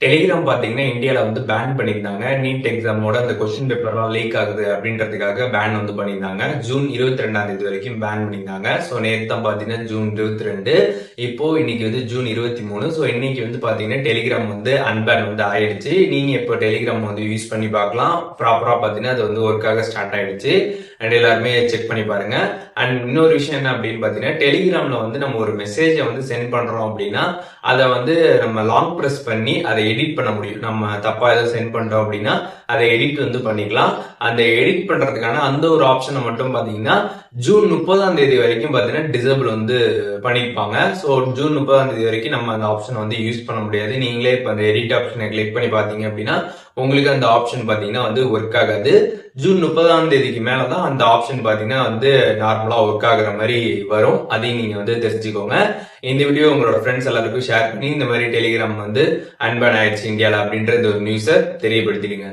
Telegram பாத்தீங்கன்னா இந்தியால வந்து பேன் பண்ணியிருந்தாங்க. நீட் எக்ஸாமோட அந்த கொஸ்டின் பேப்பர்லாம் லீக் ஆகுது அப்படின்றதுக்காக பேன் வந்து பண்ணியிருந்தாங்க. ஜூன் 22ஆம் தேதி வரைக்கும் பேன் பண்ணியிருந்தாங்க. ஸோ நேற்று தான் பாத்தீங்கன்னா ஜூன் 22. இப்போ இன்னைக்கு வந்து ஜூன் 23. ஸோ இன்னைக்கு வந்து பாத்தீங்கன்னா டெலிகிராம் வந்து அன்பேன் வந்து ஆயிடுச்சு. நீங்க இப்போ டெலிகிராம் வந்து யூஸ் பண்ணி பார்க்கலாம். ப்ராப்பரா பாத்தீங்கன்னா அது வந்து ஒர்க்காக ஸ்டார்ட் ஆயிடுச்சு. அண்ட் எல்லாருமே செக் பண்ணி பாருங்க. அண்ட் இன்னொரு விஷயம் என்ன அப்படின்னு பாத்தீங்கன்னா டெலிகிராம்ல வந்து நம்ம ஒரு மெசேஜை வந்து சென்ட் பண்றோம் அப்படின்னா அதை வந்து நம்ம லாங் பிரஸ் பண்ணி அதை எடிட் பண்ண முடியும். நம்ம தப்பா ஏதாவது சென்ட் பண்ணிட்டோம் அப்படின்னா அதை எடிட் வந்து பண்ணிக்கலாம். அந்த எடிட் பண்றதுக்கான அந்த ஒரு ஆப்ஷனை மட்டும் பாத்தீங்கன்னா ஜூன் 30ஆம் தேதி வரைக்கும் பாத்தீங்கன்னா டிசேபிள் வந்து பண்ணிருப்பாங்க. ஸோ ஜூன் 30ஆம் தேதி வரைக்கும் நம்ம அந்த ஆப்ஷனை வந்து யூஸ் பண்ண முடியாது. நீங்களே இப்போ அந்த எடிட் ஆப்ஷனை கிளிக் பண்ணி பாத்தீங்க அப்படின்னா உங்களுக்கு அந்த ஆப்ஷன் பாத்தீங்கன்னா வந்து ஒர்க் ஆகாது. ஜூன் 30ஆம் தேதிக்கு மேலதான் அந்த ஆப்ஷன் பாத்தீங்கன்னா வந்து நார்மலா ஒர்க் ஆகுற மாதிரி வரும். அதையும் நீங்க வந்து தெரிஞ்சுக்கோங்க. இந்த வீடியோ உங்களோட ஃப்ரெண்ட்ஸ் எல்லாருக்கும் ஷேர் பண்ணி இந்த மாதிரி டெலிகிராம் வந்து அன்பேன் ஆயிடுச்சு இந்தியால அப்படின்ற ஒரு நியூஸை தெரியப்படுத்திடுங்க.